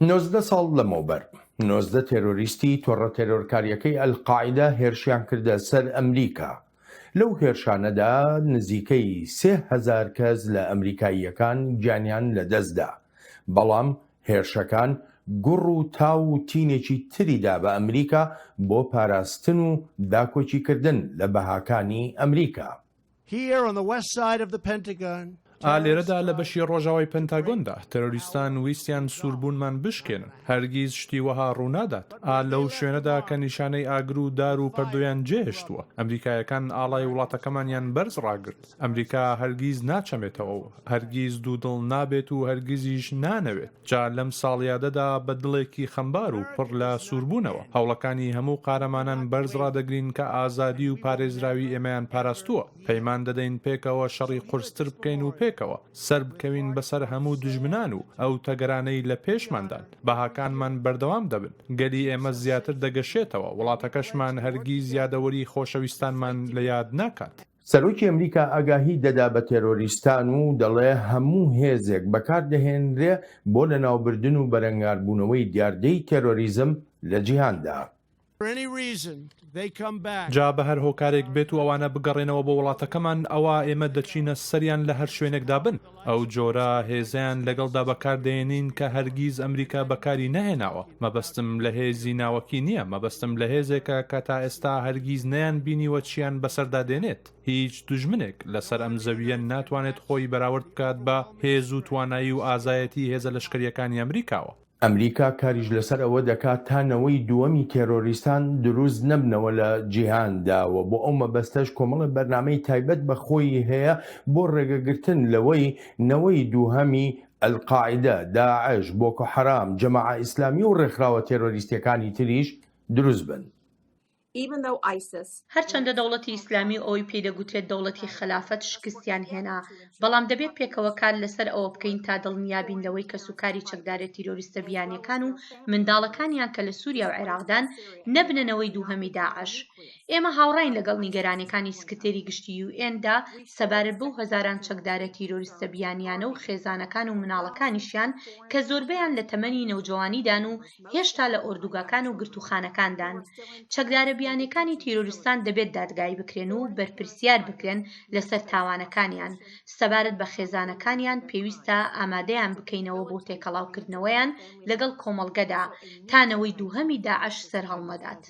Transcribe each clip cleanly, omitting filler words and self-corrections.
19 ساڵ لەمەوبەر 19 تێرۆریستی تۆڕە تێرۆرکاریەکەی ئەلقاعیدا هێرشیان کردە سەر ئەمریکا. لەو هێرشانەدا نزیکەی 3,000 کەس لە ئەمریکاییەکان گیانیان لەدەستدا، بەڵام هێرشەکان گوڕ و تاو و تینێکی تریدا بە ئەمریکا بۆ پاراستن و داکۆچیکردن لە بەهاکانی ئەمریکا. لێرەدا لە بەشی ڕۆژاوای پەنتاگۆندا تەرۆریستان ویستیان سووربوونمان بشکێنن، هەرگیز شتی وەها ڕوونادات. لەو شوێنەدا کە نیشانەی ئاگر و دار و پەردۆیان جێهێشتووە، ئەمریکایەکان ئاڵای وڵاتەکەمانیان بەرز ڕاگرت. ئەمریکا هەرگیز ناچەمێتەوە، هەرگیز دوودڵ نابێت و هەرگیزیش نانەوێت. جا لەم ساڵیادەدا بە دڵێکی خەمبار و پڕ لە سووربوونەوە هەوڵەکانی هەموو قارەمانان بەرز ڕادەگرین کە ئازادی و پارێزراوی ئێمەیان پاراستووە. پەیمان دەدەین پێکەوە شەڕی قورستر بکەین و پێکەوە سەر بکەوین بەسەر هەموو دژمنان و ئەو تەگەرانەی لە پێشماندان. بەهاکانمان بەردەوام دەبن، گەلی ئێمە زیاتر دەگەشێتەوە، وڵاتەکەشمان هەرگیز یادەوەری خۆشەویستانمان لە یاد ناکات. سەرۆکی ئەمریکا ئاگاهی دەدا بە تێرۆریستان و دەڵێ هەموو هێزێک بەکاردەهێنرێ بۆ لەناوبردن و بەرەنگاربوونەوەی دیاردەی تێرۆریزم لە جیهاندا. جا بە هەر هۆکارێک بێت و ئەوانە بگەڕێنەوە بۆ وڵاتەکەمان، ئەوە ئێمە دەچینە سەریان لە هەر شوێنێکدا بن. ئەو جۆرە هێزیان لەگەڵدا بەکاردێنین کە هەرگیز ئەمریکا بەکاری نەهێناوە. مەبەستم لە هێزی ناوەکی نییە، مەبەستم لە هێزێکە کە تا ئێستا هەرگیز نەیان بینیوە چیان بەسەردا دێنێت. هیچ دوژمنێک لەسەر ئەم زەویە ناتوانێت خۆی بەراورد بکات بە هێز و توانایی و ئازایەتی هێزە لەشکریەکانی ئەمریکاوە. ئەمریکا کاریش لەسەر ئەوە دەکات تانەوەی دووەمی تێرۆریستان دروست نەبنەوە لە جیهانداوە. بۆ ئەو مەبەستەش کۆمەڵە بەرنامەی تایبەت بە خۆی هەیە بۆ ڕێگەگرتن لەوەی نەوەی دووهەمی ئەلقاعیدە، داعش، بۆکۆ حەرام، جەماعە ئیسلامی و ڕێکخراوە تێرۆریستیەکانی تریش دروست بن. هەرچەندە دەوڵەتی ئیسلامی ئەوی پێدەگوترێت دەوڵەتی خلافەت شکستیان هێنا، بەڵام دەبێت پێکەوە کار لەسەر ئەوە بکەین تا دڵنیابین لەوەی کە سوکاری چەکدارە تیرۆریستە بیانیەکان و منداڵەکانیان کە لە سووریا و عێراقدان نەبنەوەی دووهەمی داعش. ئێمە هاوڕاین لەگەڵ نیگەرانیەکانی سکرتێری گشتی UN-دا سەبارەت بەو هەزاران چەکدارە تیرۆریستە بیانیانە و خێزانەکان و مناڵەکانیشیان کە زۆربەیان لە تەمەنی نەوجەوانیدان و هێشتا لە ئۆردوگاکان و گرتوخانەکاندان. چەکدارە بیانیەکانی تیرۆریستان دەبێت دادگای بکرێن و بەرپرسیار بکرێن لەسەر تاوانەکانیان. سەبارەت بە خێزانەکانیان پێویستە ئامادەیان بکەینەوە بۆ تێکەڵاوکردنەوەیان لەگەڵ کۆمەڵگەدا تانەوەی دووهەمی داعش سەرهەڵمەدات.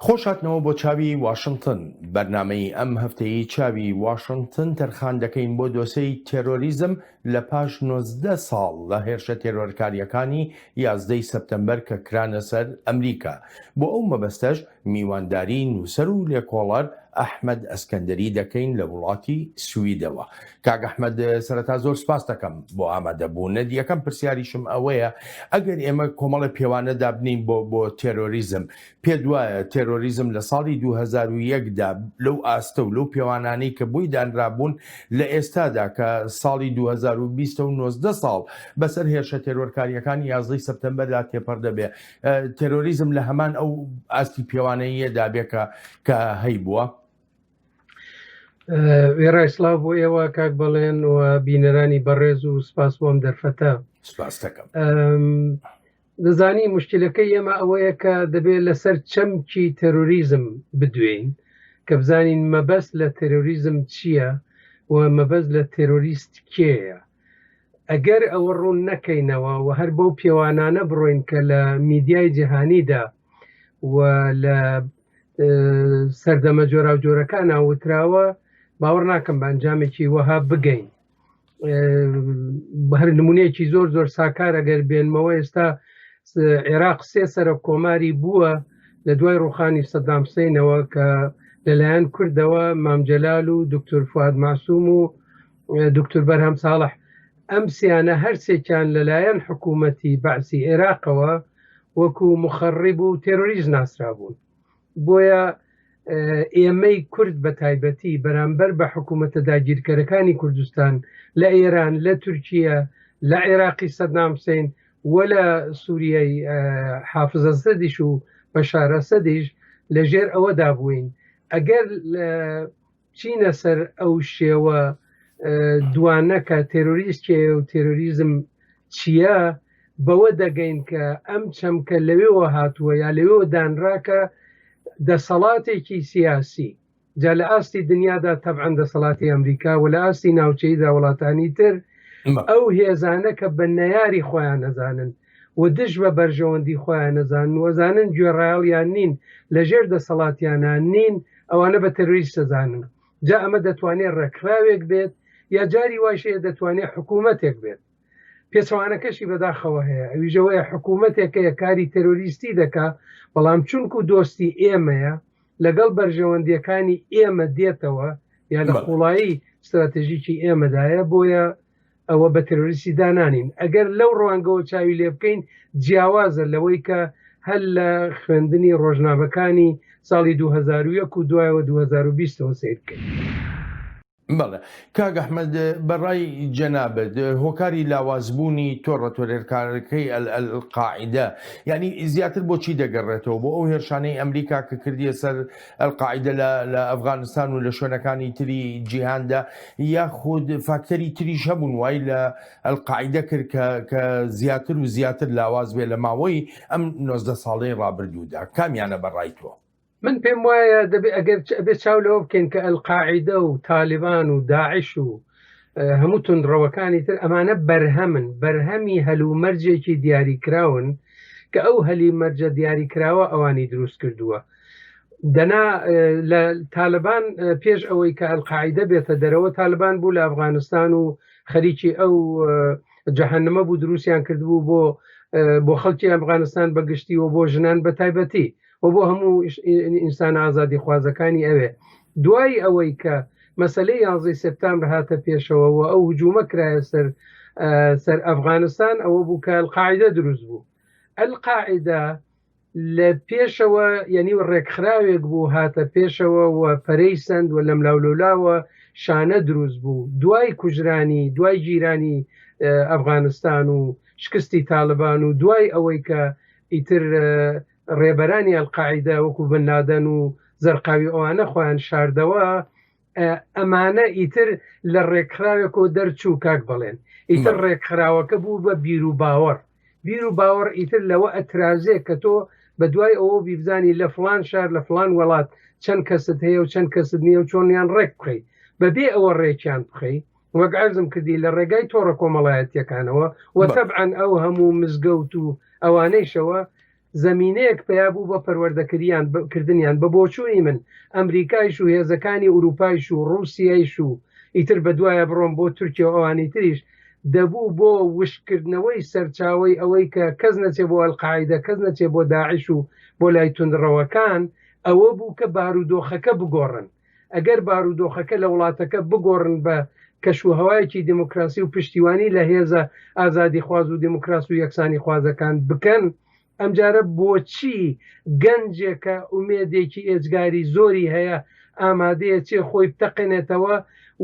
خۆشهاتنەوە بۆ چاوی واشنگتن. بەرنامەی ئەم هەفتەیە چاوی واشنگتن تەرخان دەکەین بۆ دۆسەی تێرۆریزم لە پاش 19 ساڵ لە هێرشە تێرۆرکاریەکانی 11 سەپتەمبەر کە کرانە سەر ئەمریکا. بۆ ئەو مەبەستەش میوانداری نووسەر و لێکۆڵەر ئەحمەد ئەسکەندەری دەکەین لە وڵاتی سویدەوە. کاک ئەحمەد، سەرەتا زۆر سپاس دەکەم بۆ ئامادەبوونت. یەکەم پرسیاریشم ئەوەیە، ئەگەر ئێمە کۆمەڵە پێوانە دابنین بۆ تێرۆریزم، پێت وایە تێرۆریزم لە ساڵی 2001دا لەو ئاستە و لەو پێوانانەی کە بۆی دانرابوون لە ئێستادا کە ساڵی 2019 ساڵ بەسەر هێرشە تێرۆرکاریەکانی 11 سەپتەمبەردا تێپەڕ دەبێ، تێرۆریزم لە هەمان ئەو ئاستی پێوانەیەدا بێ کە هەی بووە؟ وێڕای سڵاو بۆ ئێوە کاک بەڵێن و بینەرانی بەڕێز و سپاس بۆم دەرفەتە. سپاس دەکەم. دەزانی مشکلەکەی ئێمە ئەوەیە کە دەبێت لەسەر چەمکی تەرۆریزم بدوێین کە بزانین مەبەست لە تەرۆریزم چییە و مەبەست لە تێرۆریست کێیە. ئەگەر ئەوە ڕوون نەکەینەوە و هەر بەو پێوانانە بڕۆین کە لە میدیای جیهانیدا و لە سەردەمە جۆرا و جۆرەکان وتراوە، باوەڕ ناکەم بە ئەنجامێکی وەها بگەین. هەر نمونەیەکی زۆر زۆر ساکار ئەگەر بێنمەوە، ئێستا عێراق 3 سەرۆک کۆماری بووە لە دوای ڕوخانی سەدام حوسێنەوە کە لەلایەن کوردەوە مام جەلال و دکتۆر فواد معسووم و دکتۆر بەرهەم ساڵح. ئەم سیانە هەرسێکیان لەلایەن حکوومەتی بەعسی عێراقەوە وەکو مخەڕیب و تێرۆریست ناسرا بوون. بۆیە ئێمەی کورد بە تایبەتی بەرامبەر بە حکوومەتە داگیرکەرەکانی کوردستان لە ئێران، لە تورکیا، لە عێراقی سەدام حوسێن و لە سووریای حافز ئەسەدیش و بەشار ئەسەدیش لەژێر ئەوەدا بووین. ئەگەر چینە سەر ئەو شێوە دوانەکە تێرۆریست و تێرۆریزم چییە، بەوە دەگەین کە ئەم چەمکە لەوێەوە هاتووە یا لەوێ دانراکە دەسەڵاتێکی سیاسی جا لە ئاستی دنیادا تەبعەن دەسەڵاتی ئەمریکا و لە ئاستی ناوچەیدا وڵاتانی تر ئەو هێزانە کە بە نەیاری خۆیان نەزانن و دژ بە بەرژەوەندی خۆیان نەزانن وەزانن گوێڕایەڵیان نین لەژێر دەسەڵاتیانان نین ئەوانە بە تەروریست دەزانن جا ئەمە دەتوانێت ڕێکخراوێک بێت یا جاری واشەیە دەتوانێت حکوومەتێک بێت پێچەوانەکەشی بەداخەوە هەیە ئەویژەوەیە حکوومەتێکەیە کاری تەروریستی دەکا بەڵام چونکو دۆستی ئێمەیە لەگەڵ بەرژەوەندیەکانی ئێمە دێتەوە یا لە خوڵایی استراتێژیکی ئێمەدایە بۆیە ئەوە بە تەروریستی دانانین ئەگەر لەو ڕوانگەوە چاوی لێ بکەین جیاوازە لەوەی کە هەر لە خوێندنی ڕۆژنامەکانی ساڵی 2001 و دوایەوە 2020ەوە سیر بکەین. بەڵێ کاک ئەحمەد بەڕای جەنابەت هۆکاری لاوازبوونی تۆڕە تۆرێرکارەکەی ئەلقاعیدە یعنی زیاتر بۆچی دەگەڕێتەوە بۆ ئەو هێرشانەی ئەمریکا کە کردیە سەر ئەلقاعیدە لە ئەفغانستان و لە شوێنەکانی تری جیهاندا یاخود فاکتەری تریش هەبوون وای لە ئەلقاعیدە کرد کە زیاتر و زیاتر لاواز بێ لە ماوەی ئەم 19 ساڵەی ڕابردوودا کامیانە بەڕای تۆ؟ من پێم وایە ئەگەر بێت چاو لەوە بکەین کە ئەلقاعیدە و تالیبان و داعش و هەموو تونندڕەوەکانی تر ئەمانە بەرهەمن بەرهەمی هەلومەرجێکی دیاریکراون کە ئەو هەلی مەرجە دیاریکراوە ئەوانی دروست کردووە دەنا لە تالبان پێش ئەوەی کە ئەلقاعیدە بێتە دەرەوە تالبان بوو لە ئەفغانستان و خەریکی ئەو جەهەنەمە بوو دروستیان کردبوو بۆ خەڵکی ئەفغانستان بەگشتی و بۆ ژنان بە تایبەتی و بۆ هەموو ئینسان ئازادی خوازەکانی ئەوێ دوای ئەوەی کە مەسلەی 11 سپتامبر هاتە پێشەوە و ئەو هجوومە کرایە سەر ئەفغانستان ئەوە بوو کە ئەلقاعیدە دروست بوو ئەلقاعیدە لە پێشەوە یعنی ڕێکخراوێک بوو هاتە پێشەوە و پەرەی سند و لەم لاولولاوە شانە دروست بوو دوای کوژرانی دوای گیرانی ئەفغانستان و شکستی تالبان و دوای ئەوەی کە ئیتر ڕێبەرانی ئەلقاعیدە وەکو بن لادەن و زەرقاوی ئەوانە خۆیان شاردەوە ئەمانە ئیتر لە ڕێکخراوێک و دەرچوو کاک بڵێن ئیتر ڕێکخراوەکە بوو بە بیر و باوەڕ ئیتر لەوە ئەترازێ کە تۆ بە دوای ئەوە بیبزانی لە فلان شار لە فلان وڵات چەند کەست هەیە و چەند کەست نییە و چۆنیان ڕێک بخەی بەبێ ئەوە ڕێکیان بخەی وەک عەرزم کردی لە ڕێگای تۆڕە کۆمەڵایەتیەکانەوە و تەبعەن ئەو هەموو مزگەوت و ئەوانەیشەوە زمینەیەک پیا بوو بە پەروەردەکردنیان بە بۆچوونی من ئەمریکایش و هێزەکانی ئوروپایش و ڕوسیایش و ئیتر بە دوایە بڕۆم بۆ تورکیا و ئەوانی تریش دەبوو بۆ وشکردنەوەی سەرچاوی ئەوەی کە کەس نەچێ بۆ ئەلقاعیدە کەس نەچێ بۆ داعش و بۆ لای تونندڕەوەکان ئەوە بوو کە بارودۆخەکە بگۆڕن ئەگەر بارودۆخەکە لە وڵاتەکە بگۆڕن بە کەشوهەوایەکی دموکراسی و پشتیوانی لە هێزە ئازادی خواز و دموکراسی و یەکسانی خوازەکان بکەن ئەمجارە بۆچی گەنجێکە ئومێدێکی ئێجگاری زۆری هەیە ئامادەیە چێ خۆی بتەقێنێتەوە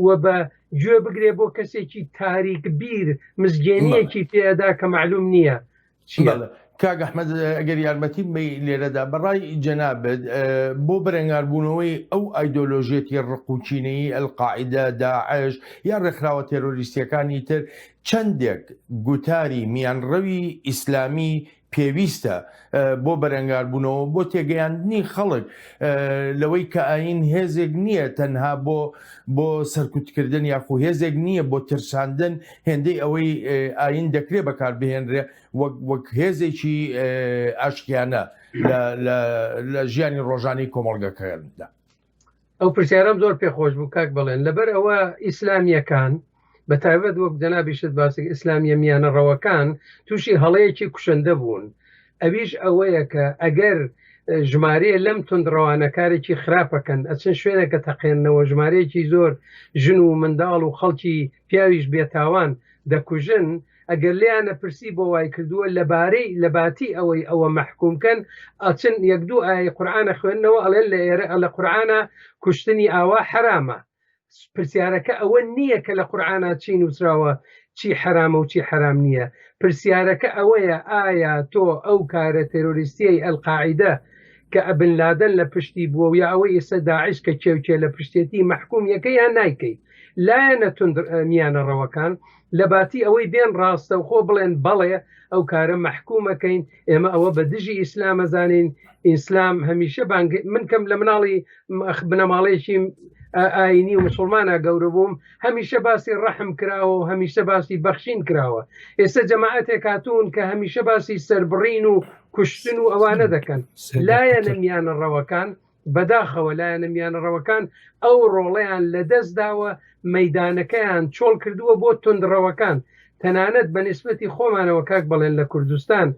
و بە گوێ بگرێ بۆ کەسێکی تاریک بیر مزگەنیەکی پێدا کە معلوم نییە کاک ئەحمەد ئەگەر یارمەتی لێرەدا بەڕای جەنابەت بۆ بەرەنگاربوونەوەی ئەو ئایدۆلۆژیەتی ڕقوچینەی ئەلقاعیدە داعش یا ڕێکخراوە تێرۆریستیەکانی تر چەندێک گوتاری میانڕەوی ئیسلامی پێویستە بۆ بەرەنگاربوونەوە بۆ تێگەیاندنی خەڵک لەوەی کە ئاین هێزێک نییە تەنها بۆ سەرکوتکردن یاخو هێزێک نییە بۆ ترساندن هێندەی ئەوەی ئاین دەکرێت بەکاربهێنرێ وەک هێزێکی ئاشکیانە لە ژیانی ڕۆژانی کۆمەڵگەکەیاندا. ئەو پرسیارم زۆر پێخۆش بوو کاک بڵێن لەبەر ئەوە ئیسلامیەکان بە تایبەت وەک جەنابیشت باسی ئیسلامیە میانە ڕەوەکان تووشی هەڵەیەکی کوشندە بوون ئەویش ئەوەیە کە ئەگەر ژمارەیە لەم تونندڕەوانەکارێکی خراپەکەن ئەچن شوێنێکە تەقێنەوە ژمارەیەکی زۆر ژن و منداڵ و خەڵکی پیاویش بێتاوان دەکوژن ئەگەر لیانە پرسی بۆ وای کردووە لەبارەی لەباتی ئەوەی ئەوە مەحکومکەن ئەچن یەک دوو ئاەی قورئانە خوێندنەوە ئەڵێن لە ئێرە لە قورئانە کوشتنی ئاوا حرامە پرسیارەکە ئەوە نییە کە لە قورئانە چی نووسراوە چی حرامە و چی حرام نییە پرسیارەکە ئەوەیە ئایا تۆ ئەو کارە تێرۆریستیەی ئەلقاعیدە کە ئەبنلادەن لە پشتی بووە و یا ئەوەی ئێستا داعش کە چێوچێ لە پشتێتی مەحکوم یەکەی یان نایکەی لایەنە تند میانە ڕەوەکان لە باتی ئەوەی بێن ڕاستە و خۆ بڵێن بەڵێ ئەو کارە مەحکومەکەین ئێمە ئەوە بە دژی ئیسلامە زانین ئیسلام هەمیشە من کەم لە مناڵی بنەماڵێکی ئاینی و مسلمانە گەورە بووم هەمیشە باسی ڕەحم کراوە و هەمیشە باسی بەخشین کراوە ئێستا جەماعەتێک هاتوون کە هەمیشە باسی سەربڕین و کوشتن و ئەوانە دەکەن لایەنە میانە ڕەوەکان بەداخەوە لایەنە میانە ڕەوەکان ئەو ڕۆڵەیان لە دەستداوە مەیدانەکەیان چۆڵ کردووە بۆ تندڕەوەکان تەنانەت بە نسبەتی خۆمانەوە کاک بڵێن لە کوردستان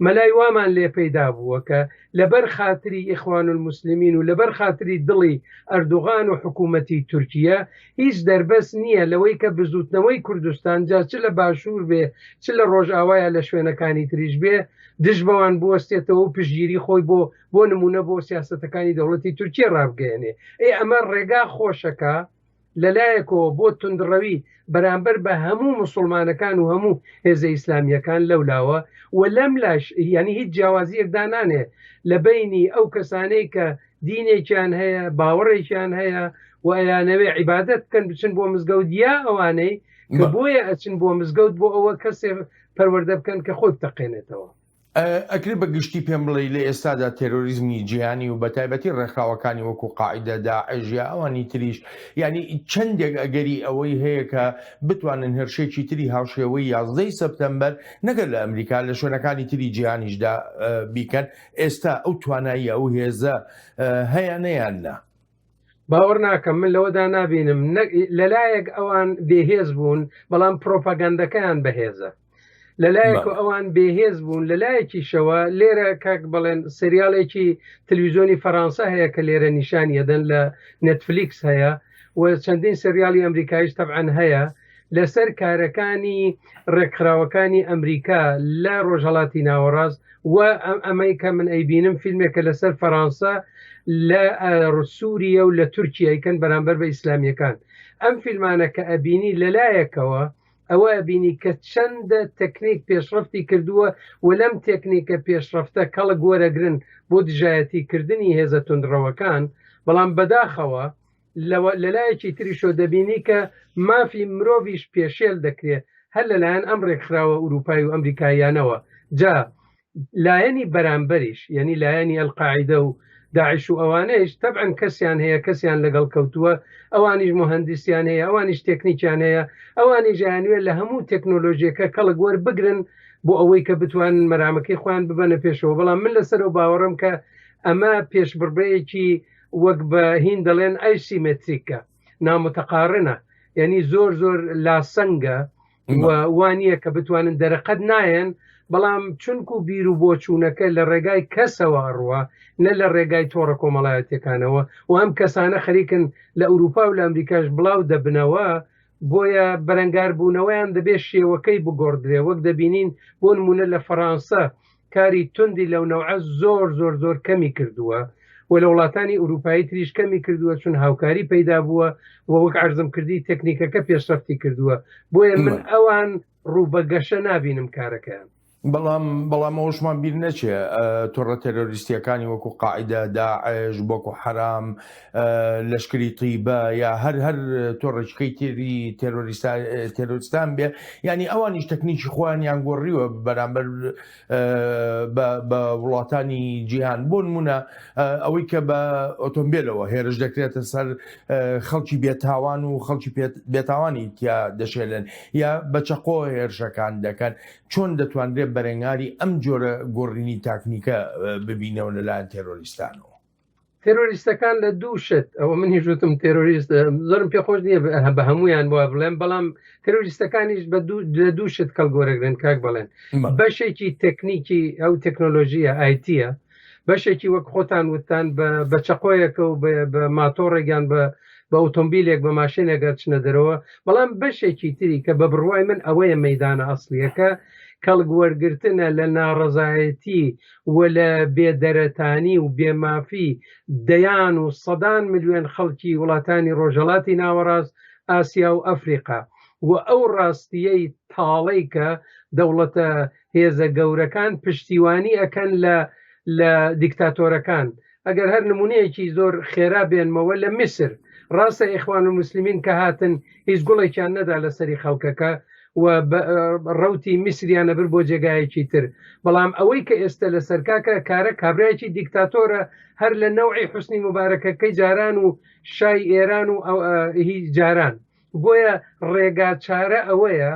مەلای وامان لێ پەیدا بووە کە لەبەر خاتری ئیخوان المسلمین و لەبەر خاتری دڵی ئەردوغان و حکوومەتی تورکیا هیچ دەربەس نییە لەوەی کە بزوتنەوەی کوردستان جا چ لە باشوور بێ چ لە ڕۆژئاوایە لە شوێنەکانی تریش بێ دژ بەوان بوەستێتەوە و پشگیری خۆی بۆ نمونە بۆ سیاسەتەکانی دەوڵەتی تورکیا ڕابگەێنێ ئەمە ڕێگا خۆشەکە لەلایەکەوە بۆ تندڕەوی بەرامبەر بە هەموو مسلمانەکان و هەموو هێزە ئیسلامیەکان لەولاوە و لەم لاش ینی هیچ جیاوازیەکدانانێ لە بینی ئەو کەسانەی کە دینێکیان هەیە باوەڕێکیان هەیە و ئەیانەوێ عیبادەت بکەن بچن بۆ مزگەوت یا ئەوانەی کە بۆیە ئەچن بۆ مزگەوت بۆ ئەوە کەسێ پەروەردە بکەن کە خۆی بتەقێنێتەوە ئەکرێ بە گشتی پێم بڵێ لە ئێستادا تێرۆریزمی جیهانی و بەتایبەتی ڕێکخراوەکانی وەکو قاعیدە داعش یا ئەوانی تریش ینی چەندێک ئەگەری ئەوەی هەیە کە بتوانن هێرشێکی تری هاوشێوەی 11 سەپتەمبەر نەگەر لە ئەمریکا لە شوێنەکانی تری جیهانیشدا بیکەن ئێستا ئەو توانایی ئەو هێزە هەیە نەیاننا باوەڕ ناکەم من لەوەدا نابینم لەلایەک ئەوان بێهێز بوون بەڵام پرۆپاگەندەکەیان بەهێزە لەلایەک ئەوان بێهێز بوون لەلایەکیشەوە لێرە کاک بڵێن سریالێکی تەلەڤیزیۆنی فەرەنسا هەیە کە لێرە نیشانیەدەن لە نێتفلیکس هەیە و چەندین سریالی ئەمریکایش تەبعەن هەیە لەسەر کارەکانی ڕێکخراوەکانی ئەمریکا لە ڕۆژهەڵاتی ناوەڕاست و ئەمەی کە من ئەیبینم فیلمێکە لەسەر فەرەنسا لە سووریە و لە تورکیایکەن بەرامبەر بە ئیسلامیەکان ئەم فیلمانە کە ئەبینی لەلایەکەوە ئەوە بینی کە چەندە تەکنیک پێشرفتی کردووە و لەم تێکنیکە پێشرفتە کەڵە گۆرەگرن بۆ دژایەتیکردنی هێزە تندڕەوەکان بەڵام بەداخەوە لەلایەکی تریشۆ دەبینی کە مافی مرۆڤیش پێشێل دەکرێت هەر لەلایەن ئەم ڕێکخراوە ئوروپای و ئەمریکایانەوە جا لایەنی بەرامبەریش یعنی لایەنی ئەلقاعیدە و داعش و ئەوانەیش تەبعەن کەسیان هەیە کەسیان لەگەڵ کەوتووە ئەوانیش مهندسیان هەیە ئەوانیش تێکنیکیان هەیە ئەوانی ژیانوێت لە هەموو تەکنۆلۆژیەکە کەڵک وەر بگرن بۆ ئەوەی کە بتوانن مەرامەکەی خۆیان ببەنە پێشەوە بەڵام من لەسەرەوە باوەڕم کە ئەمە پێشبڕبەیەکی وەک بە هین دەڵێن ئایسیمێتریکە نامتەقارنە یعنی زۆر زۆر لاسەنگە وانییە کە بتوانن دەرەقەت نایەن بەڵام چونکو بیر و بۆچوونەکە لە ڕێگای کەسەوە ڕوە نە لە ڕێگای تۆڕە کۆمەڵایەتەکانەوە و ئەم کەسانە خەریکن لە ئوروپا و لە ئەمریکاش بڵاو دەبنەوە بۆیە بەرەنگار بوونەوەیان دەبێت شێوەکەی بگۆڕدرێ وەک دەبینین بۆ نمونە لە فەرەنسا کاری توندی لەو نەوعە زۆر زۆر زۆر کەمی کردووە و لە وڵاتانی ئوروپایی تریش کەمی کردووە چون هاوکاری پەیدا بووە و وەک عەرزم کردی تەکنیکەکە پێشرفتی کردووە بۆیە من ئەوان ڕووبەگەشە نابینم کارەکەیان بەڵام ئەوشمان بیر نەچێ تۆڕە تێرۆریستیەکانی وەکو قاعیدە داعش بۆکو حرام لەشکری طیبە یا هەر تۆڕێکەکەی تێری تێرۆریستان بێ ینی ئەوانیش تەکنیکی خۆیانیان گۆڕیوە بەرامبەر بە وڵاتانی جیهان بۆ نمونە ئەوەی کە بە ئۆتۆمبیلەوە هێرش دەکرێتە سەر خەڵکی بێتاوان و خەڵکی بێتاوانی تیا دەشێلن یا بە چەقۆ هێرشەکان دەکەن چۆن دەتوانرێت بەرەنگاری ئەم جۆرە گۆڕینی تاکنیکە ببینەوە لەلایەن تێرۆریستانەوە تێرۆریستەکان لە دووشت ئەوە من هیچوتم تێرۆریست زۆرم پێخۆش نییە بە هەمویان بۆ بڵێن بەڵام تێرۆریستەکانیش لە دووشت کەڵگۆرەگرن کاک بڵێن بەشێکی تەکنیکی ئەو تەکنۆلۆژیە ئایتیە بەشێکی وەک خۆتان وتان بە چەقۆیەکە و بە ماتۆڕێکیان بە ئۆتۆمبیلێک بە ماشینێکە چنە دەرەوە بەڵام بەشێکی تری کە بە بڕوای من ئەوەیە مەیدانە ئەسڵیەکە کەڵگوەرگرتنە لە ناڕەزایەتی و لە بێدەرەتانی و بێمافی دەیان و سەدان ملیۆن خەڵکی وڵاتانی ڕۆژهەڵاتی ناوەڕاست ئاسیا و ئەفریقا و ئەو ڕاستیەی تاڵەی کە دەوڵەتە هێزە گەورەکان پشتیوانی ئەکەن لە دیکتاتۆرەکان ئەگەر هەر نمونەیەکی زۆر خێرا بێنمەوە لە میسر ڕاستە ئیخوان و مسلمین کە هاتن هیچ گوڵێکیان نەدا لەسەری خەڵکەکە و ڕوتی میسریانە بر بۆ جێگایەکی تر بەڵام ئەوەی کە ئێستا لە سەرکاکە کارە کابراایکی دیکتاتۆرە هەر لە نەوعی حوسنی مبارەکەکەی جاران و شای ئێران و هیچ جاران بۆیە ڕێگا چارە ئەوەیە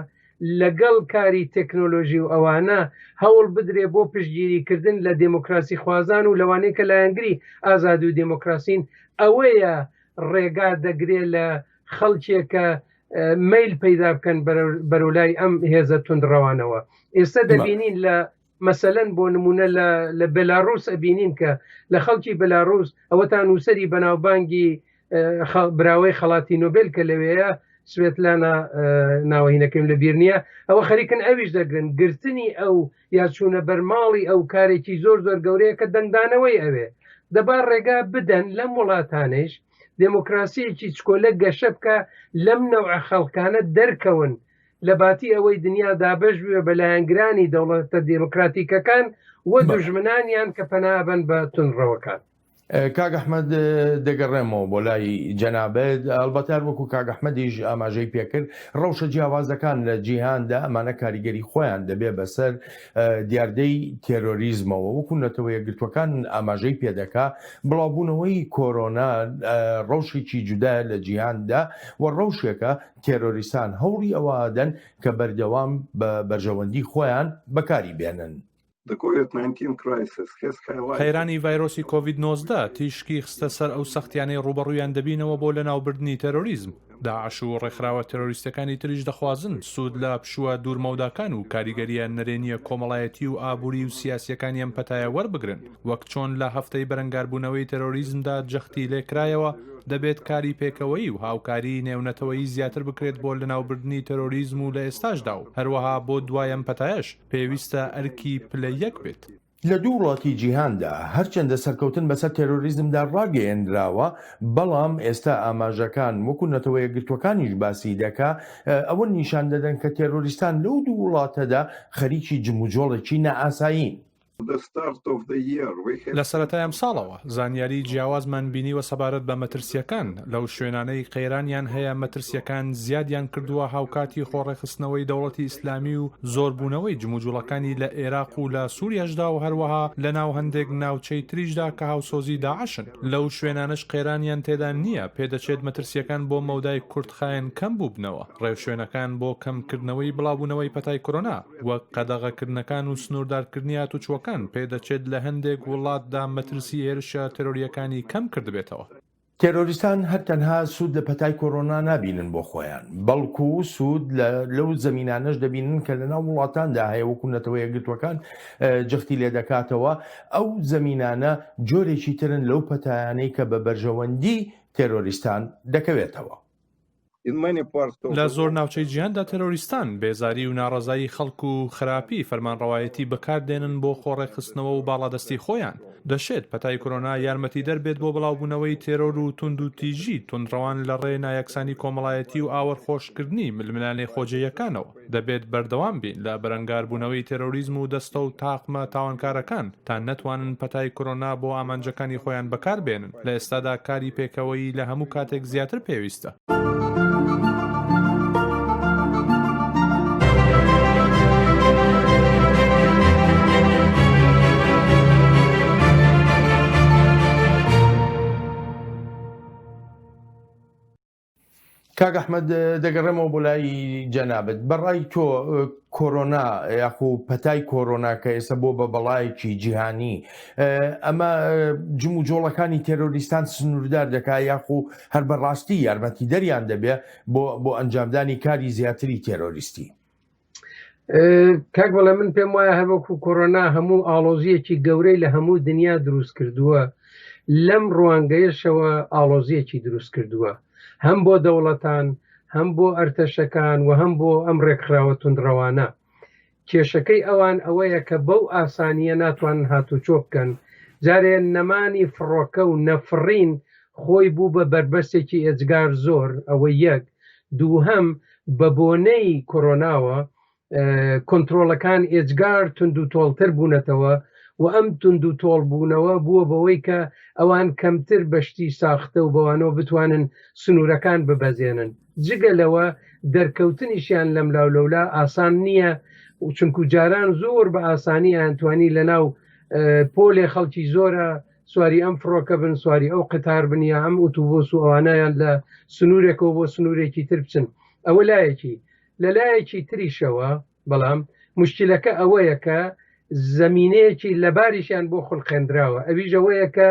لەگەڵ کاری تەکنۆلۆژی و ئەوانە هەوڵ بدرێ بۆ پشتگیریکردن لە دموکراسی خوازان و لەوانەیە کە لایەنگری ئازاد و دموکراسین ئەوەیە ڕێگا دەگرێت لە خەڵکێکە میل پەیدا بکەن بەرەولای ئەم هێزە توندڕەوانەوە ئێستا دەبینین لە مەسەلەن بۆ نمونە لە بێلاڕوس ئەبینین کە لە خەڵکی بێلاڕوس ئەوەتان نووسری بەناوبانگی براوەی خەڵاتی نۆبێل کە لەوەیە سوێتلانە ناوەهینەکەم لە بیر نییە ئەوە خەریکن ئەویش دەگرن گرتنی ئەو یاچوونە بەرماڵی ئەو کارێکی زۆر زۆر گەورەیە کە دەنگدانەوەی ئەوێ دەبار ڕێگا بدەن لەم وڵاتانش دموکراسیەکی چکۆلە گەشە بکە لەم نەوع خەڵکانە دەرکەون لە باتی ئەوەی دنیا دابش بوێ بە لایەنگرانی دەوڵەتە دموکراتیکەکان وە دوژمنانیان کە پەنابن بە تونڕەوەکان. کاک ئەحمەد دەگەڕێمەوە بۆ لای جەنابێت ئەلبەتار وەکو کاک ئەحمەدیش ئاماژەی پێکرد ڕەوشە جیاوازەکان لە جیهاندا ئەمانە کاریگەری خۆیان دەبێ بەسەر دیاردەی تێرۆریزمەوە وەکو نەتەوە یەکگرتوەکان ئاماژەی پێدەکا بڵاوبوونەوەی کۆرۆنا ڕەوشێکی جودایە لە جیهاندا و ڕەوشێکە تێرۆریستان هەوڵی ئەوادەن کە بەردەوام بە بەرژەوەندی خۆیان بەکاری بێنن. خەیرانی ڤایرۆسی کۆڤید-19 تیشکی خستە سەر ئەو سەختیانەی ڕوبەڕوویان دەبینەوە بۆ لە ناوبردنی تەرۆریزم. داعش و ڕێکخراوە تەرۆریستەکانی تریش دەخوازن سوود لە پشووە دوورمەوداکان و کاریگەریان نەرێنیە کۆمەڵایەتی و ئابووری و سیاسیەکانی ئەم پەتایە وەربگرن وەک چۆن لە هەفتەی بەرەنگاربوونەوەی تەرۆریزمدا جەختی لێکرایەوە دەبێت کاری پێکەوەی و هاوکاری نێونەتەوەی زیاتر بکرێت بۆ لەناوبردنی تەرۆریزم و لە ئێستاشدا و هەروەها بۆ دوایەم پەتایەش پێویستە ئەرکی پلە یەک بێت. لە دوو وڵاتی جیهاندا هەرچەندە سەرکەوتن بەسەر تێرۆریزمدا ڕاگەیەنراوە بەڵام ئێستا ئاماژەکان وەکو نەتەوە یەکگرتوەکانیش باسی دەکا ئەوە نیشان دەدەن کە تێرۆریستان لەو دوو وڵاتەدا خەریکی جموجۆڵێکی نەئاسایین. لە سەرەتای ئەم ساڵەوە زانیاری جیاوازمان بینیوە سەبارەت بە مەترسیەکان لەو شوێنانەی قەیرانیان هەیە مەترسیەکان زیادیان کردووە هاوکاتی خۆڕێخستنەوەی دەوڵەتی ئیسلامی و زۆربوونەوەی جموجوڵەکانی لە عێراق و لە سووریاشدا و هەروەها لە ناو هەندێک ناوچەی تریشدا کە هاوسۆزی داعشن لەو شوێنانش قەیرانیان تێدا نییە پێدەچێت مەترسیەکان بۆ مەودای کوردخایەن کەم بوو بنەوە ڕێوشوێنەکان بۆ کەمکردنەوەی بڵاوبوونەوەی پەتای کۆرۆنا وەک قەدەغەکردنەکان و سنووردارکردنی هاتوچۆکان پێدەچێت لە هەندێک وڵاتدا مەترسی هێرشە تەرۆریەکانی کەم کردبێتەوە. تێرۆریستان هەرتەنها سوود لە پەتای کۆرۆنا نابینن بۆ خۆیان بەڵکو سوود لەو زەمینانەش دەبینن کە لەناو وڵاتاندا هەیە وەکو نەتەوە یەکگرتوەکان جەختی لێ دەکاتەوە ئەو زەمینانە جۆرێکی ترن لەو پەتایانەی کە بە بەرژەوەندی تێرۆریستان دەکەوێتەوە. لە زۆر ناوچەی جیهاندا تەرۆریستان بێزاری و ناڕەزایی خەڵک و خراپی فەرمانڕەوایەتی بەکاردێنن بۆ خۆڕێخستنەوە و باڵادەستی خۆیان دەشێت پەتای کۆرۆنا یارمەتی دەربێت بۆ بڵاوبوونەوەی تێرۆر و تونند و تیژی تونندڕەوان لە ڕێ نایەکسانی کۆمەڵایەتی و ئاوەرخۆشکردنی ململانەی خۆجێیەکانەوە دەبێت بەردەوام بین لە بەرەنگاربوونەوەی تێرۆریزم و دەستە و تاقمە تاوانکارەکان تا نەتوانن پەتای کۆرۆنا بۆ ئامانجەکانی خۆیان بەکاربێنن لە ئێستادا کاری پێکەوەی لە هەموو کاتێک زیاتر پێویستە. کاک ئەحمەد دەگەڕێمەوە بۆ لای جەنابەت بەڕای تۆ کۆرۆنا یاخو پەتای کۆرۆنا کە ئێستا بۆ بە بەڵایەکی جیهانی ئەمە جموجۆڵەکانی تێرۆریستان سنووردار دەکا یاخو هەر بەڕاستی یارمەتی دەریان دەبێ بۆ ئەنجامدانی کاری زیاتری تێرۆریستی. کاک بەڵێ من پێم وایە هەروەکو کۆرۆنا هەموو ئاڵۆزیەکی گەورەی لە هەموو دنیا دروست کردووە لەم ڕوانگەیەشەوە ئاڵۆزیەکی دروست کردووە هەم بۆ دەوڵەتان هەم بۆ ئەرتەشەکان و هەم بۆ ئەم ڕێکخراوە تونندڕەوانە کێشەکەی ئەوان ئەوەیە کە بەو ئاسانیە ناتوانن هاتوچۆ بکەن جارێ نەمانی فڕۆکە و نەفڕین خۆی بوو بە بربەستێکی ئێجگار زۆر ئەوە یەک دووهەم بە بۆنەی کۆرۆناوە کۆنترۆلەکان ئێجگار تند و تۆڵتر بوونەتەوە و ئەم تند و تۆڵ بوونەوە بووە بەوەی کە ئەوان کەمتر بەشتی ساختە و بەوانەوە بتوانن سنوورەکان ببەزێنن. جگە لەوە دەرکەوتنیشیان لەم لاولەولا ئاسان نییە، چونکو جاران زۆر بە ئاسانی ئەتوانی لە ناو پۆلێ خەڵکی زۆرە سواری ئەم فڕۆکە بن، سواری ئەو قتار بنیە ئەم ئۆتۆبۆس و ئەوانیان لە سنوورێکەوە بۆ سنوورێکی تر بچن. ئەوە لایەکی لە لایەکی تریشەوە، بەڵام مشکلەکە ئەوەیە کە زەمینەیەکی لەباریشیان بۆ خوڵقێنراوە. ئەویژەوەیە کە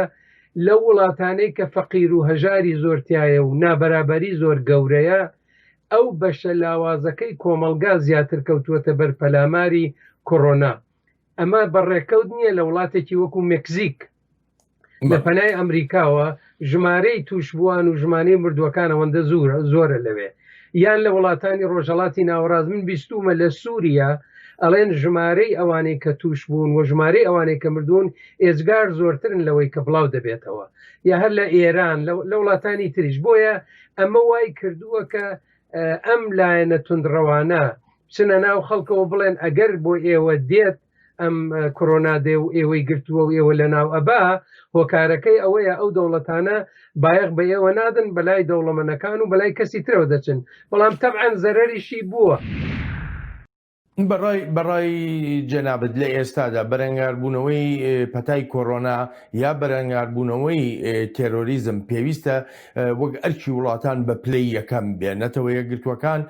لەو وڵاتانەی کە فەقیر و هەژاری زۆرتایە و نابەرابەری زۆر گەورەیە، ئەو بەشە لاوازەکەی کۆمەلگا زیاتر کەوتووەتە بەر پەلاماری کۆڕۆنا. ئەمە بەڕێکەوت نییە لە وڵاتێکی وەکو مێکزیک لە پەنای ئەمریکاوە ژمارەی توشبووان و ژمانەی مردووەکان ئەوەندە زۆرە لەوێ، یان لە وڵاتانی ڕۆژهەڵاتی ناوەڕاست. من بیستومە لە سووریا ئەڵێن ژمارەی ئەوانەی کە توش بوون و ژمارەی ئەوانەی کە مردوون ئێجگار زۆرترن لەوەی کە بڵاو دەبێتەوە، یا هەر لە ئێران لە وڵاتانی تریش. بۆیە ئەمە وای کردووە کە ئەم لایەنە توندڕەوانە بچنە ناو خەڵکەوە بڵێن ئەگەر بۆ ئێوە دێت ئەم کۆرۆنا دێ و ئێوەی گرتووە و ئێوە لە ناو ئەبا، هۆکارەکەی ئەوەیە ئەو دەوڵەتانە بایەق بە ئێوە نادن بەلای دەوڵەمەنەکان و بەلای کەسی ترەوە دەچن. بەڵام تەبعەن زەرەریشی بووە. بەڕای جەنابەت لە ئێستادا بەرەنگاربوونەوەی پەتای کۆڕۆنا یا بەرەنگاربوونەوەی تێرۆریزم پێویستە وەک ئەرکی وڵاتان بە پلەی یەکەم بێنێتەوە یەکگرتوەکان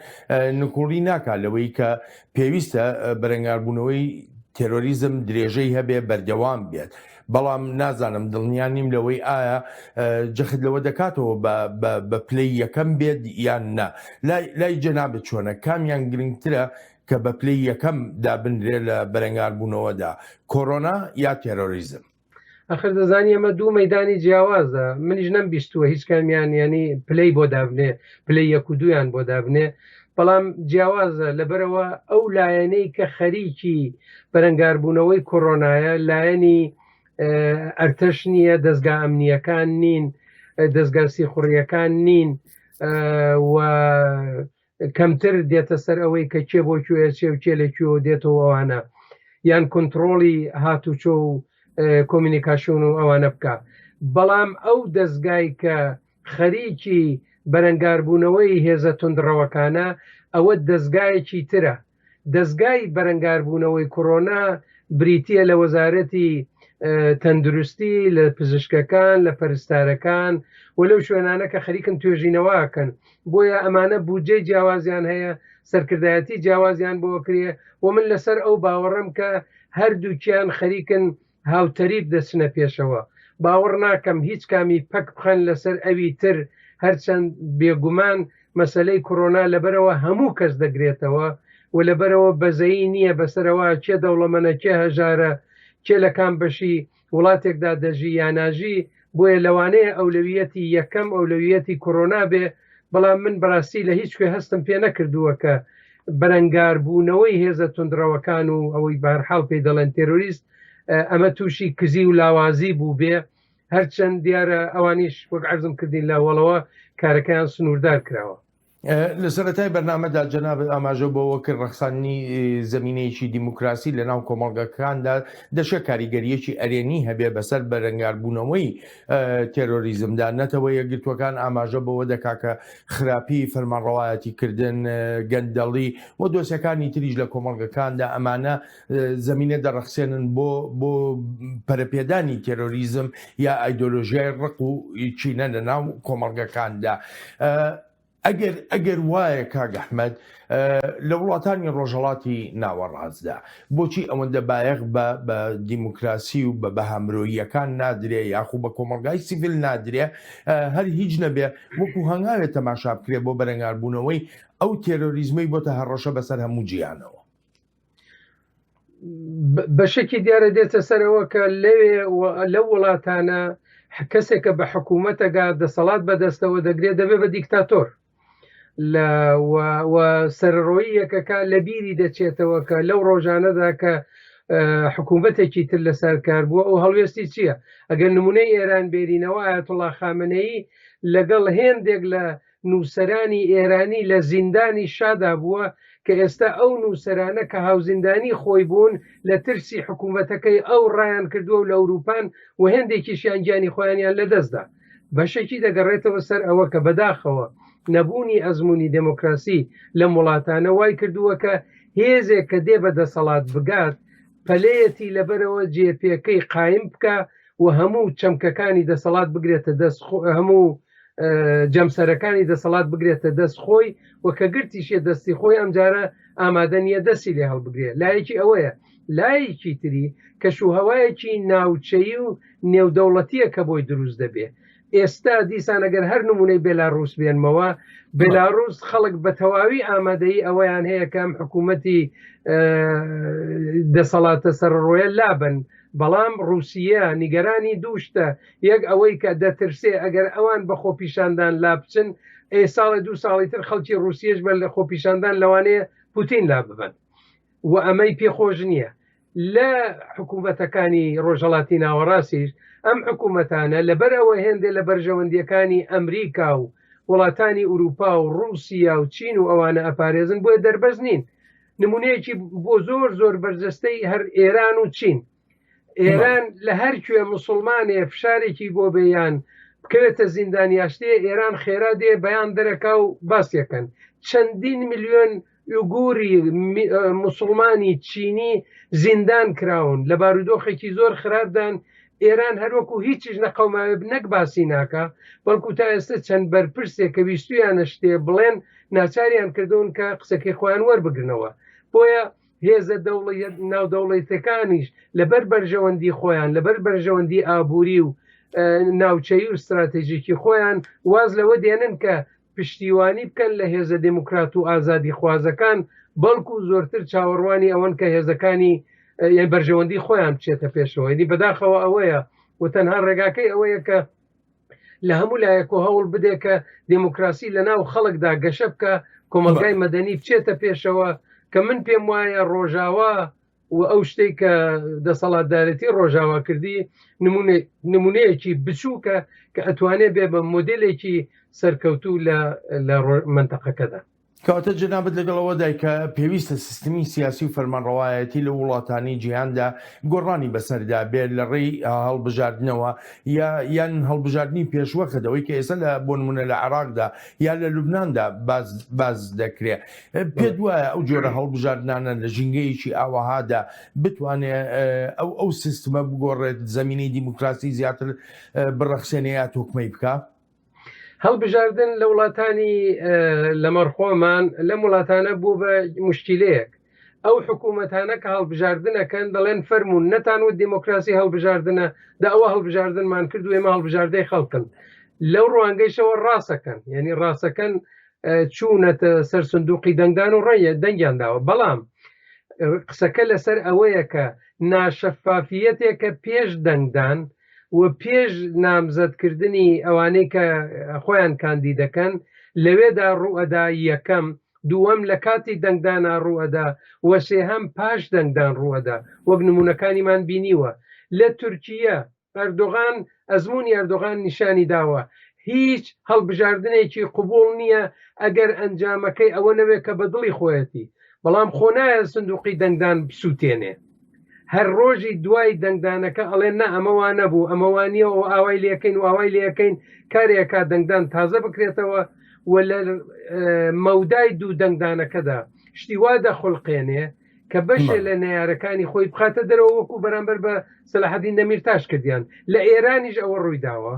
نکوڵی ناکات لەوەی کە پێویستە بەرەنگاربوونەوەی تێرۆریزم درێژەی هەبێ بەردەوام بێت. بەڵام نازانم دڵنیان نیم لەوەی ئایا جەخت لەوە دەکاتەوە بە پلەی یەکەم بێت یان نا. لای جەنابەت چۆنە کامیان گرنگترە کە بە پلەی یەکەم دابنرێ لە بەرەنگاربوونەوەدا، کۆڕۆنا یا تێرۆریزم؟ ئەخر دەزانی ئەمە دوو مەدانی جیاوازە. منیش نەمبیستووە هیچ کامیان ینی پلەی بۆ دابنێ، پلەی یەک و دویان بۆ دابنێ، بەڵام جیاوازە لەبەرەوە ئەو لایەنەی کە خەریکی بەرەنگاربوونەوەی کۆڕۆنایە لایەنی ئەرتەش نییە، دەستگا ئەمنیەکان نین، دەستگا سیخوڕیەکان نین، و کەمتر دێتە سەر ئەوەی کە چێ بۆ کوێ چێ و چێ لەکوێوە دێتەوە ئەوانە، یان کۆنتڕۆڵی هاتوچۆ و کۆمینیکاسیۆن و ئەوانە بکە. بەڵام ئەو دەستگای کە خەریکی بەرەنگاربوونەوەی هێزە توندڕەوەکانە ئەوە دەستگایەکی ترە. دەستگای بەرەنگاربوونەوەی کۆڕۆنا بریتیە لە وەزارەتی تەندروستی، لە پزیشکەکان، لە پەرستارەکان و لەو شوێنانە کە خەریکن توێژینەوەکەن. بۆیە ئەمانە بودجەی جیاوازیان هەیە، سەرکردایەتی جیاوازیان بۆ کرێ، و من لەسەر ئەو باوەڕم کە هەردووکیان خەریکن هاوتەریب دەچنە پێشەوە. باوەڕ ناکەم هیچ کامی پەک بخەن لەسەر ئەوی تر، هەرچەند بێگومان مەسەلەی کۆڕۆنا لەبەرەوە هەموو کەس دەگرێتەوە و لەبەرەوە بەزەیی نییە بەسەرەوە چێ دەوڵەمەنە چێ هەژارە چێ لە کام بەشی وڵاتێکدا دەژی یاناژی. بۆیە لەوانەیە ئەولەویەتی یەکەم ئەولەویەتی کۆڕۆنا بێ. بەڵام من بەڕاستی لە هیچ کوێ هەستم پێ نەکردووە کە بەرەنگاربوونەوەی هێزە توندڕەوەکان و ئەوەی بەهەرحاڵ پێی دەڵێن تێرۆریست ئەمە تووشی کزی و لاوازی بوو بێ، هەرچەند دیارە ئەوانیش وەک عەرزم کردین لاوەڵەوە کارەکەیان سنووردار کراوە. لە سەرەتای بەرنامەدا جەنابەت ئاماژە بۆەوە کرد ڕەخسانی زەمینەیەکی دیموکراسی لە ناو کۆمەڵگەکاندا دەشە کاریگەریەکی ئەرێنی هەبێ بەسەر بەرەنگاربوونەوەی تێرۆریزمدا. نەتەوە یەکگرتوەکان ئاماژە بەوە دەکا کە خراپی فەرمانڕەوایەتی کردن، گەندەڵی و دۆسیەکانی تریش لە کۆمەڵگەکاندا ئەمانە زەمینە دەڕەخسێنن بۆ پەرەپێدانی تێرۆریزم یا ئایدۆلۆژیای ڕق و چینە لە ناو کۆمەڵگەکاندا. ئەگەر وایە کاگەحمەد لە وڵاتانی ڕۆژهەڵاتی ناوەڕاستدا بۆچی ئەوەندە بایەق بە دیموکراسی و بە بەهامرۆییەکان نادرێ یاخوو بە کۆمەڵگای سیڤیل نادرێ، هەر هیچ نەبێ وەکو هەنگاوێت تەماشا بکرێ بۆ بەرەنگاربوونەوەی ئەو تێرۆریزمەی بۆتە هەڕەشە بەسەر هەموو جیانەوە؟ بەشێکی دیارە دێتە سەرەوە کە لەو وڵاتانە کەسێکە بە حکوومەتەگا دەسەڵات بەدەستەوە دەگرێت دەبێ بە دیکتاتۆر، سەرڕۆیی یەکەکە لە بیری دەچێتەوە کە لەو ڕۆژانەدا کە حکوومەتێکی تر لەسەر کار بووە ئەو هەڵوێستی چییە؟ ئەگەر نمونەی ئێران بێرینەوە ئایەتوڵا خامنەیی لەگەڵ هێندێک لە نووسەرانی ئێرانی لە زیندانی شادا بووە کە ئێستا ئەو نووسەرانە کە هاوزیندانی خۆی بوون لە ترسی حکوومەتەکەی ئەو ڕایان کردووە و لە ئەوروپان و هێندێکیشیان گیانی خۆیانیان لەدەستدا بەشێکی دەگەڕێتەوە سەر ئەوە کە بەداخەوە نەبوونی ئەزمموی دموکراسی لە وڵاتانە وای کردووە کە هێزێک کە دێ بە دەسەڵات بگات پەلەیەتی لەبەرەوە جێپێکەی قایم بکە و هەموو چەمکەکانی دەسەڵات بگرێتە دەست هەموو جەمسەرەکانی دەسەڵات بگرێتە دەست خۆی و کە گرتیشێ دەستی خۆی ئەمجارە ئامادە نیە دەستی لێ هەڵبگرێت لایەکی ئەوەیە لایەکی تری کەشوهەوایەکی ناوچەیی و نێودەوڵەتیە کە بۆی دروست دەبێت ئێستا دیسان ئەگەر هەر نمونەی بێلاڕوس بێنمەوە بێلاڕوس خەڵک بە تەواوی ئامادەی ئەوەیان هەیە کەم حکوومەتی دەسەڵاتە سەرڕۆیە لابن بەڵام رووسیا نیگەرانی دووشتە یەک ئەوەی کە دەترسێ ئەگەر ئەوان بە خۆپیشاندان لا بچن ساڵی 2 ساڵی تر خەڵکی رووسیەش بە لە خۆپیشاندان لەوانەیە پوتین لا ببن و ئەمەی پێخۆش نییە لە حکوومەتەکانی ڕۆژهەڵاتی ناوەڕاستیش ئەم حکوومەتانە لەبەرەوە هێندێ لە بەرژەوەندیەکانی ئەمریکا و وڵاتانی ئوروپا و رووسیا و چین و ئەوانە ئەپارێزن بۆیە دەربەز نین نمونەیەکی بۆ زۆر بەرجەستەی هەر ئێران و چین ئێران لە هەرکوێ مسلمانێ فشارێکی بۆ بێیان بکرێتە زیندانیاشتێ ئێران خێرا دێ بەیان دەرەکا و باسیەکەن چەندین میلیۆن ئوگوری مسلمانی چینی زیندان کراون لە بارودۆخێکی زۆر خراپدان ئێران هەروەکو هیچیش نەقەوماوێ نەک باسی ناکە بەڵکو تا ئێستا چەند بەرپرسێک کە ویستویانە شتێ بڵێن ناچاریان کردوون کە قسەکەی خۆیان وەربگرنەوە بۆیە هێزە ناودەوڵەتەکانیش لەبەر بەرژەوەندی خۆیان لەبەر بەرژەوەندی ئابووری و ناوچەی و استراتێژیکی خۆیان واز لەوە دێنن کە پشتیوانی بکەن لە هێزە دموکرات و ئازادی خوازەکان بەڵکو زۆرتر چاوەڕوانی ئەوەن کە هێزەکانی بەرژەوەندی خۆیان بچێتە پێشەوە دی بەداخەوە ئەوەیە و تەنها ڕێگاکەی ئەوەیە کە لە هەموو لایەک و هەوڵ بدێ کە دموکراسی لە ناو خەڵکدا گەشە بکە کۆمەلگای مەدەنی بچێتە پێشەوە کە من پێم وایە ڕۆژاوا و ئەو شتێک کە دەسەڵاتدارەتی ڕۆژاوا کردی نمونەیەکی بچووکە کە ئەتوانێت بێ بە مۆدلێکی سەرکەوتوو لە منتەقەکەدا کەواتە جنابەت لەگەڵەوە دایکە پێویستە سیستمی سیاسی و فەرمانڕەوایەتی لە وڵاتانی جیهاندا گۆڕانی بەسەردا بێت لە ڕێی هەڵبژاردنەوە یان هەڵبژاردننی پێشوەکەدەوەی کە ئێستا لە بۆ نمونە لە عێراقدا یا لە لوبناندا باز دەکرێت پێت وایە ئەو جۆرە هەڵبژاردنانە لە ژینگەیەکی ئاوەهادا بتوانێت ئەو سیستمە بگۆڕێت زمینی دیموکراسی زیاتر بڕەخسێنەیە یا تۆکمەی بکە؟ هەڵبژاردن لە وڵاتانی لەمەرخۆمان لەم وڵاتانە بوو بە مشکلەیەک ئەو حکوومەتانە کە هەڵبژاردنەکەن دەڵێن فەرمونون نەتانوت دیموکراسی هەڵبژاردنە دا ئەوە هەڵبژاردنمان کرد و ئێمە هەڵبژاردەی خەڵکن لەو ڕوانگەیشەوە ڕاستەکەن یعنی ڕاستەکەن چوونەتە سەر سندوقی دەنگدان و ڕێیە دەنگیانداوە بەڵام قسەکە لەسەر ئەوەیە کە ناشەفافیەتێکە پێش دەنگدان و پێش نامزەدکردنی ئەوانەی کە خۆیان کاندی دەکەن لەوێدا ڕوئەدا یەکەم دووەم لە کاتی دەنگدانا ڕوئەدا وە سێهەم پاش دەنگدان ڕوئەدا وەک نمونونەکانیمان بینیوە لە تورکیە ئەردۆغان ئەزمموی ئەردۆغان نیشانی داوە هیچ هەڵبژاردنێکی قوبوڵ نییە ئەگەر ئەنجامەکەی ئەوە نەوێت کە بە دڵی خۆیەتی بەڵام خۆنایە سندوقی دەنگدان بسووتێنێ هەر ڕۆژی دوای دەنگدانەکە ئەڵێن نە ئەمەوان نەبوو ئەمەوانیە و ئاوای لەکەین و ئاوای لەکەین کارێکا دەنگدان تازە بکرێتەوە و لە مەودای دوو دەنگدانەکەدا شتی وا دەخڵقێنێ کە بەشێ لە نەیارەکانی خۆی بخاتە دەرەوە وەکو بەرامبەر بە سەلاحەدین دەمیرتاش کردیان لە ئێرانیش ئەوە ڕوویداوە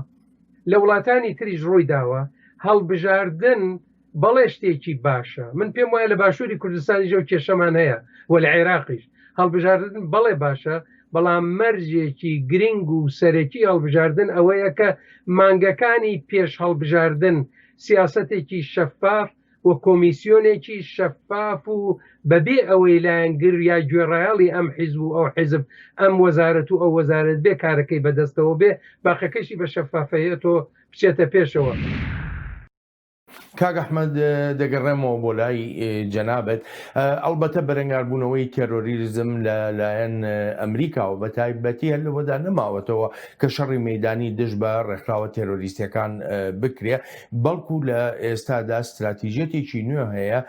لە وڵاتانی تریش ڕوویداوە هەڵبژاردن بەڵێ شتێکی باشە من پێم وایە لە باشووری کوردستانی ژەو کێشەمان هەیە و لە عێراقیش هەڵبژاردن بەڵێ باشە بەڵام مەرجێکی گرنگ و سەرەکی هەڵبژاردن ئەوەیە کە مانگەکانی پێش هەڵبژاردن سیاسەتێکی شەفاف و کۆمیسیۆنێکی شەفاف و بەبێ ئەوەی لایەنگر یا گوێڕایاڵی ئەم حیزب و ئەو حیزب ئەم وەزارەت و ئەو وەزارەت بێ کارەکەی بەدەستەوە بێ باقەکەشی بە شەفافەیەتەوە بچێتە پێشەوە کاک ئەحمەد دەگەڕێمەوە بۆ لای جەنابەت ئەڵبەتە بەرەنگاربوونەوەی تێرۆریزم لەلایەن ئەمریکا و بە تایبەتی هەر لەوەدا نەماوەتەوە کە شەڕی مەیدانی دژ بە ڕێکخراوە تێرۆریستەکان بکرێ بەڵکو لە ئێستادا استراتیژێتێکی نوێ هەیە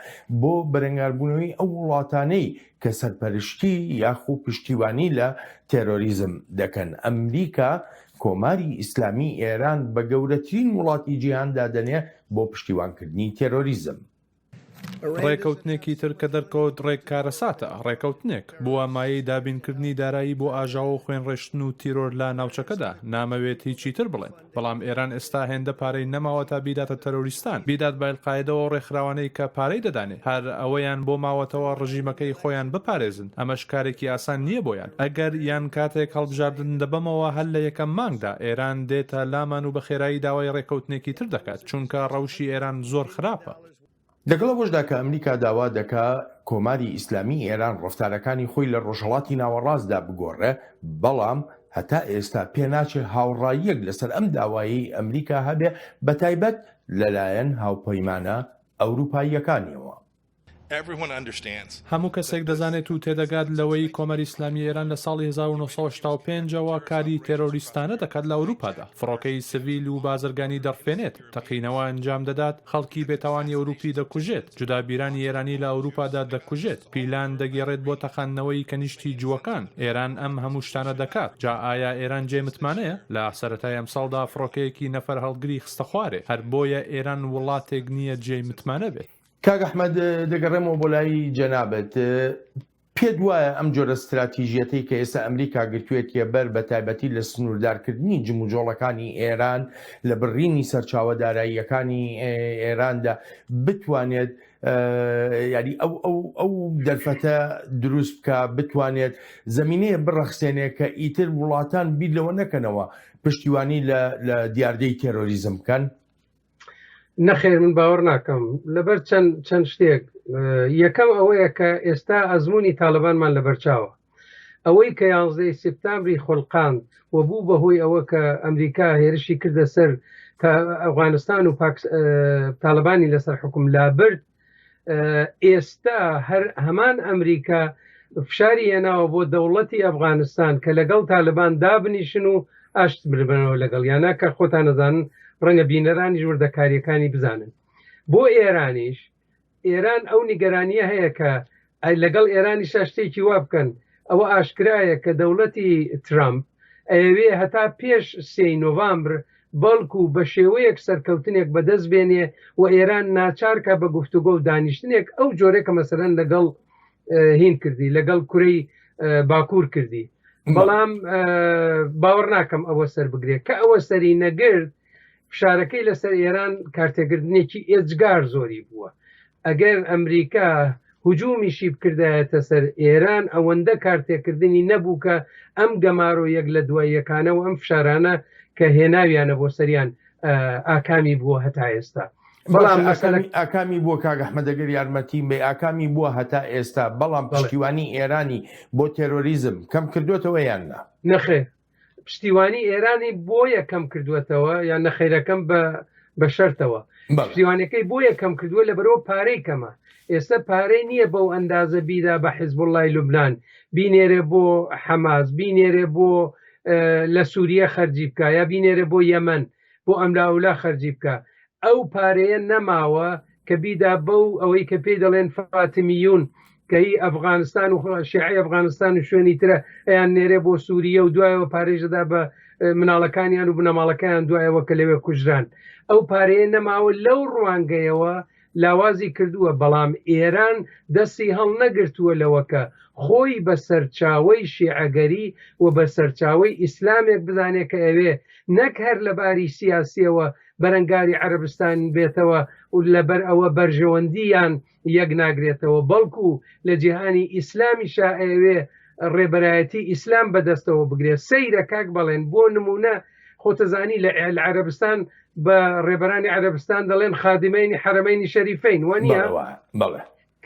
بۆ بەرەنگاربوونەوەی ئەو وڵاتانەی کە سەرپەرشتی یاخو پشتیوانی لە تێرۆریزم دەکەن. ئەمریکا کۆماری ئیسلامی ئێران بە گەورەترین وڵاتی جیهاندا دەنێ بۆ پشتیوانکردنی تێرۆریزم. ڕێکەوتنێکی تر کە دەرکەوت ڕێککارەساتە ڕێکەوتنێک بووە مایەی دابینکردنی دارایی بۆ ئاژاوە و خوێنڕێشتن و تیرۆر لە ناوچەکەدا نامەوێت هیچی تر بڵێن بەڵام ئێران ئێستا هێندە پارەی نەماوە تا بیداتە تەرۆریستان بیدات بە ئەلقاعیدەوە ڕێکخراوانەی کە پارەی دەدانێت هەر ئەوەیان بۆ ماوەتەوە ڕژیمەکەی خۆیان بپارێزن ئەمەش کارێکی ئاسان نییە بۆیان ئەگەر یان کاتێک هەڵبژاردن دەبەمەوە هەل لە یەکەم مانگدا ئێران دێتە لامان و بە خێرایی داوای ڕێکەوتنێکی تر دەکات چونکە ڕەوشی ئێران زۆر خراپە. لەگەڵەوەشدا کە ئەمریکا داوا دەکا کۆماری ئیسلامی ئێران ڕەفتارەکانی خۆی لە ڕۆژهەڵاتی ناوەڕاستدا بگۆڕێ بەڵام هەتا ئێستا پێناچێت هاوڕاییەک لەسەر ئەم داوایی ئەمریکا هەبێ بەتایبەت لەلایەن هاوپەیمانە ئەوروپاییەکانیەوە. هەموو کەسێک دەزانێت و تێدەگات لەوەی کۆمەری ئیسلامی ئێران لە ساڵی 1975ەوە کاری تێرۆریستانە دەکات لە ئەوروپادا فڕۆکەی سڤیل و بازرگانی دەڕفێنێت تەقینەوە ئەنجام دەدات خەڵکی بێتاوانی ئەوروپی دەکوژێت جودابیرانی ئێرانی لە ئەوروپادا دەکوژێت پیلان دەگێڕێت بۆ تەخانەوەی کەنیشتی جووەکان ئێران ئەم هەموو شتانە دەکات جا ئایا ئێران جێمتمانەیە لە سەرەتای ئەم ساڵدا فڕۆکەیەکی نەفەر هەڵگری خستە خوارێ هەر بۆیە ئێران وڵاتێک نییە جێمتمانە بێت. کاک ئەحمەد دەگەڕێمەوە بۆ لای جەنابەت پێت وایە ئەم جۆرە استراتیژیەتی کە ئێستا ئەمریکا گرتوێتیە بەر بە تایبەتی لە سنووردارکردنی جموجۆڵەکانی ئێران لە بڕینی سەرچاوە داراییەکانی ئێراندا بتوانێت یعنی ئەو دەرفەتە دروست بکە بتوانێت زەمینەیە بڕەخسێنێ کە ئیتر وڵاتان بیر لەوە نەکەنەوە پشتیوانی لە دیاردەی تێرۆریزم بکەن؟ نەخێر من باوەڕ ناکەم لەبەر چەند شتێک یەکەم ئەوەیە کە ئێستا ئەزمموی تاالبانمان لە بەرچاوە ئەوەی کە 11 سپتامبری خۆڵقاند و بوو بەهۆی ئەوە کە ئەمریکا هێرشی کردە سەر ئەفغانستان و تاالبانی لەسەر حکوم لابرد ئێستا هەمان ئەمریکا فشاری هێناوە بۆ دەوڵەتی ئەفغانستان کە لەگەڵ تاالبان دابنیشن و ئاشت بربنەوە لەگەڵ یانە کە خۆتان نەزانن ڕەنگە بینەرانی ژوردەکاریەکانی بزانن بۆ ئێرانیش ئێران ئەو نیگەرانیە هەیە کە لەگەڵ ئێرانی شتێکی وا بکەن ئەوە ئاشکرایە کە دەوڵەتی ترامپ ئەوێ هەتا پێش 3 نۆڤامبر بەڵکو بە شێوەیەک سەرکەوتنێک بەدەست بێنێ و ئێران ناچارکە بە گفتوگۆ و دانیشتنێک ئەو جۆرێکە مەسەرەن لەگەڵ هین کردی لەگەڵ کوڕی باکوور کردی بەڵام باوەڕ ناکەم ئەوە سەر بگرێت کە ئەوە سەری نەگرت فشارەکەی لەسەر ئێران کارتێگرتنێکی ئێجگار زۆری بووە ئەگەر ئەمریکا هجومیشی بکردایەتە سەر ئێران ئەوەندە کارتێکردنی نەبوو کە ئەم گەمارۆ یەک لە دواییەکانەوە ئەم فشارانە کە هێناویانە بۆ سەریان ئاکامی بووە هەتا ئێستا بەڵام ئاکامی بووە کاک ئەحمەد ئەگەر یارمەتی بێ ئاکامی بووە هەتا ئێستا بەڵام پشتیوانی ئێرانی بۆ تێرۆریزم کەم کردوێتەوە یاننا نەخێ پشتیوانی ئێرانی بۆ یەکەم کردوێتەوە یان نەخێرەکەم بە شەرتەوە پشتیوانەکەی بۆ یەکەم کردووە لەبەرەوە پارەی کەمە ئێستا پارەی نییە بەو ئەندازە بیدا بە حیزبوڵڵای لوبنان بینێرێ بۆ حەماس بینێرێ بۆ لە سووریە خەرجی بکە یا بینێرێ بۆ یەمەن بۆ ئەملاولا خەرجی بکە ئەو پارەیە نەماوە کە بیدا بەو ئەوەی کە پێی دەڵێن فاتمیون کە هی ئەفغانستان و شیعی ئەفغانستان و شوێنی ترە ئەیان نێرێ بۆ سووریە و دوایەوە پارێژەدا بە مناڵەکانیان و بنەماڵەکەیان دوایەوە کە لەوێ کوژران ئەو پارەیە نەماوە لەو ڕوانگەیەوە لاوازی کردووە بەڵام ئێران دەستی هەڵ نەگرتووە لەوەکە خۆی بە سەرچاوەی شیعەگەری و بە سەرچاوەی ئیسلامێک بزانێت کە ئەوێ نەک هەر لەباری سیاسیەوە بەرەنگاری عەرەبستان بێتەوە و لەبەر ئەوە بەرژەوەندیان یەک ناگرێتەوە بەڵکو لە جیهانی ئیسلامی شائەوێ ڕێبەرایەتی ئیسلام بەدەستەوە بگرێت سەیرە کاک بەڵێن بۆ نمونە خۆتەزانی لە عەرەبستان بە ڕێبەرانی عەرەبستان دەڵێن خادمەینی حەرەمەینی شەریفەین وانە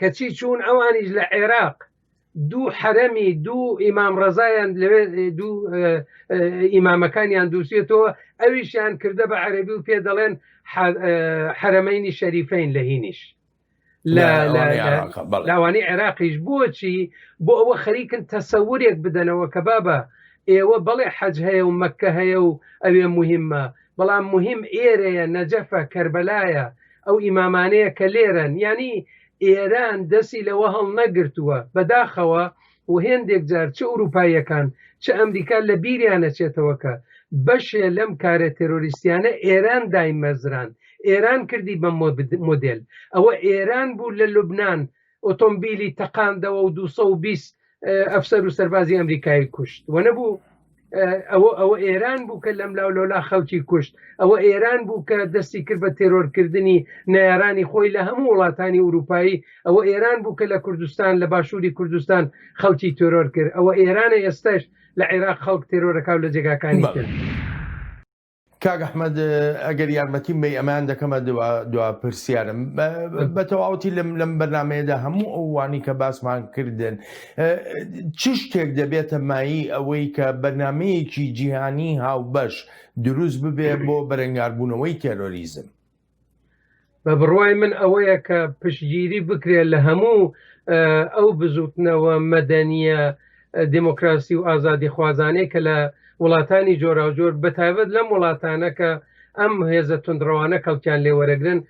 کەچی چوون ئەوانیش لە عێراق دوو حرەمی دوو ئیمام ڕەزایان لەوێ دوو ئیمامەکانیان دووسێتەوە ئەویشیان کردە بە عەرەبی و پێ دەڵێن حرەمەینی شەریفەین لە هینیش لاوانی عێراقیش. بۆچی؟ بۆ ئەوە خەریکن تەسەورێک بدەنەوە کە بابە ئێوە بەڵێ حەج هەیە و مەککە هەیە و ئەوێ مهمە، بەڵام مهم ئێرەیە، نەجەفە، کەربەلایە، ئەو ئیمامانەیە کە لێرن. ینی ئێران دەستی لەوە هەڵ نەگرتووە بەداخەوە و هێندێک جار چه ئوروپایەکان چه ئەمریکا لە بیریانە چێتەوەکە بەشێ لەم کارە تێرۆریستیانە ئێران دایمەزران، ئێران کردی بە مۆدل. ئەوە ئێران بوو لە لوبناان ئۆتۆمبیلی تەقاندەوە و 220 ئەفسەر و سەربازی ئەمریکایی کوشت و نەبوو. ئەوە ئێران بوو کە لەم لاولۆلا خەڵکی کوشت. ئەوە ئێران بوو کە دەستی کرد بە تێرۆرکردنی نایارانی خۆی لە هەموو وڵاتانی ئوروپایی. ئەوە ئێران بوو کە لە کوردستان لە باشووری کوردستان خەڵکی تێرۆر کرد. ئەوە ئێرانە ئێستش لە عێراق خەڵک تێرۆرەکە و لە جێگاکانی کرد. کاک ئەحمەد ئەگەر یارمەتیم بێ ئەمان دەکەمە دوا پرسیارم بە تەواوەتی لەم بەرنامەیەدا هەموو ئەوانی کە باسمان کردن چ شتێک دەبێتە مایی ئەوەی کە بەرنامەیەکی جیهانی هاوبەش دروست ببێ بۆ بەرەنگاربوونەوەی تێرۆریزم؟ بە بڕوای من ئەوەیە کە پشتگیری بکرێت لە هەموو ئەو بزوتنەوە مەدەنیە دموکراسی و ئازادی خوازانەی کە لە وڵاتانی جۆراوجۆر بەتایبەت لەم وڵاتانە کە ئەم هێزە تونندڕەوانە کەڵکیان لێ وەرەگرن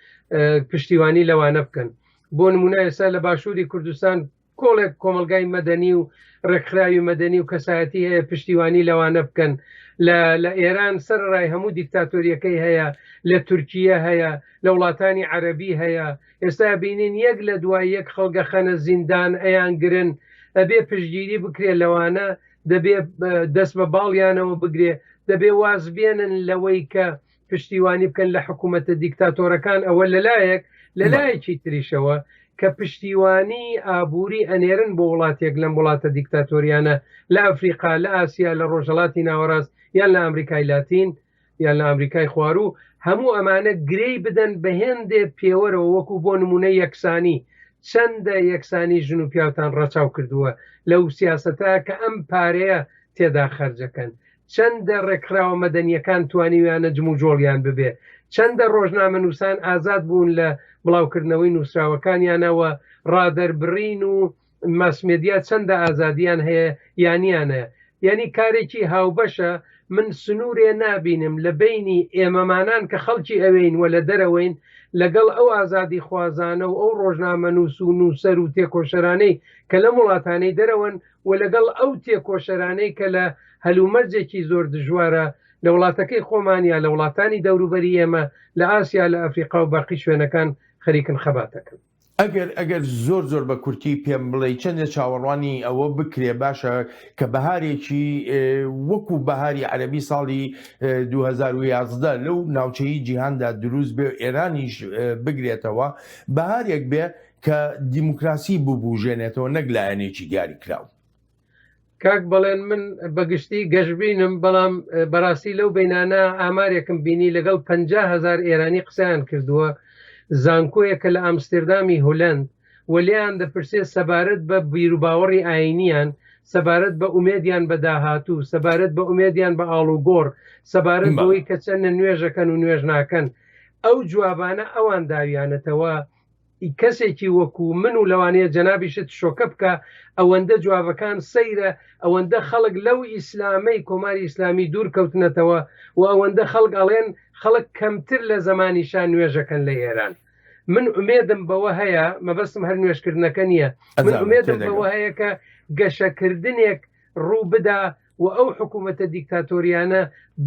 پشتیوانی لەوانە بکەن. بۆ نمونە ئێستا لە باشووری کوردستان کۆڵێک کۆمەلگای مەدەنی و ڕێکخراوی مەدەنی و کەسایەتی هەیە پشتیوانی لەوانە بکەن. لە ئێران سەرڕای هەموو دیکتاتۆریەکەی هەیە، لە تورکیە هەیە، لە وڵاتانی عەرەبی هەیە. ئێستا بینین یەک لە دوای یەک خەڵگە خەنە زیندان ئەیان گرن. ئەبێ پشتگیری بکرێت لەوانە، دەبێ دەست بە باڵیانەوە بگرێ، دەبێ واز بێنن لەوەی کە پشتیوانی بکەن لە حکوومەتە دیکتاتۆرەکان. ئەوە لەلایەکی تریشەوە کە پشتیوانی ئابووری ئەنێرن بۆ وڵاتێک لەم وڵاتە دیکتاتۆریانە لە ئەفریقا، لە ئاسیا، لە ڕۆژهەڵاتی ناوەڕاست، یان لە ئەمریکای لاتین یان لە ئەمریکای خوارو، هەموو ئەمانە گرەی بدەن بە هێندێ پێوەرەوە. وەکو بۆ نمونە یەکسانی، چەندە یەکسانی ژن و پیاوتان ڕەچاو کردووە لەو سیاسەتە کە ئەم پارەیە تێدا خەرجەکەن. چەندە ڕێکخراوە مەدەنیەکان توانیویانە جم و جۆڵیان ببێ. چەندە ڕۆژنامە نووسان ئازاد بوون لە بڵاوکردنەوەی نووسراوەکانیانەوە، ڕادەربڕین و ماسمێدیا چەندە ئازادیان هەیە یانیانە. یعنی کارێکی هاوبەشە. من سنوورێ نابینم لە بینی ئێمەمانان کە خەڵکی ئەوەین و لە دەرەوەین لەگەڵ ئەو ئازادی خوازانە و ئەو ڕۆژنامە نووس و نووسەر و تێکۆشەرانەی کە لە وڵاتانەی دەرەوەن و لەگەڵ ئەو تێکۆشەرانەی کە لە هەلومەرجێکی زۆر دژوارە لە وڵاتەکەی خۆمانیا، لە وڵاتانی دەوروبەری ئێمە، لە ئاسیا، لە ئەفریقا و باقی شوێنەکان خەریکن خەباتەکەن. ئەگەر زۆر بە کورتی پێم بڵێ چەندە چاوەڕوانی ئەوە بکرێ باشە کە بەهارێکی وەکو بەهاری عەرەبی ساڵی 2011 لەو ناوچەی جیهاندا دروست بێ، ئێرانیش بگرێتەوە، بەهارێک بێ کە دیموکراسی ببوژێنێتەوە، نەک لایەنێکی دیاری کراو. کاک بەڵێن من بەگشتی گەشتبینم، بەڵام بەڕاستی لەو بینانە ئامارێکم بینی لەگەڵ 50,000 ئێرانی قسەیان کردووە. زانکۆیەکە لە ئەمستردامی هۆلەند وەلیان دەپرسێت سەبارەت بە بیرروباوەڕی ئاینیان، سەبارەت بە ئومێدیان بە داهاتوو، سەبارەت بە ئومێدیان بە ئاڵوگۆڕ، سەبارەت بەوەی کە چەندە نوێژەکەن و نوێژ ناکەن. ئەو جوابانە ئەوان داویانەتەوە. کەسێکی وەکو من و لەوانەیە جەنابیشت شۆکە بکە، ئەوەندە جوابەکان سەیرە، ئەوەندە خەڵک لەو ئیسلامەی کۆماری ئیسلامی دوور کەوتنەتەوە و ئەوەندە خەڵک ئەڵێن خەڵک کەمتر لە زمانیشان نوێژەکەن لە ئێران. من ئومێدم بەوە هەیە، مەبەستم هەر نوێژکردنەکە نییە، من ئومێدم بەوە هەیە کە گەشەکردنێک ڕوو بدا و ئەو حکوومەتە دیکتاتۆریانە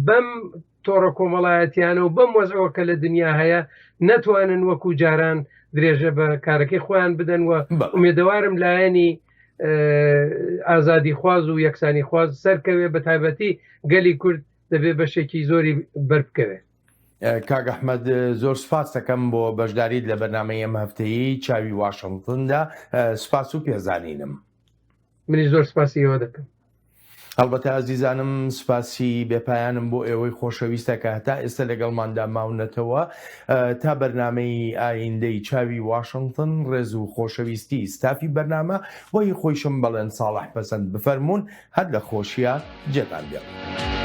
بەم تۆڕە کۆمەڵایەتیانە و بەم وەزعەوە کە لە دنیا هەیە نەتوانن وەکو جاران درێژە بە کارەکەی خۆیان بدەن. و ئومێدەوارم لایەنی ئازادی خواز و یەکسانی خواز سەرکەوێ، بە تایبەتی گەلی کورد دەبێت بەشێکی زۆری بەربکەوێ. کاک ئەحمەد زۆر سپاس دەکەم بۆ بەشداریت لە بەرنامەی ئەم هەفتەیی چاوی واشنگتندا. سپاس و پێزانینم. منی زۆر سپاسی ئەوە دەکەم. هەڵبەتە ئازیزانم سوپاسی بێپایانم بۆ ئێوەی خۆشەویستە کە هەتا ئێستا لەگەڵماندا ماونەتەوە تا بەرنمەی ئایندەی چاوی واشنگتن ڕێز و خۆشەویستی ستافی بەرنامە بۆی خۆیشم بەڵێن ساڵح پەسەند بفەرمونون هەر لە خۆشیە جێتان بێت.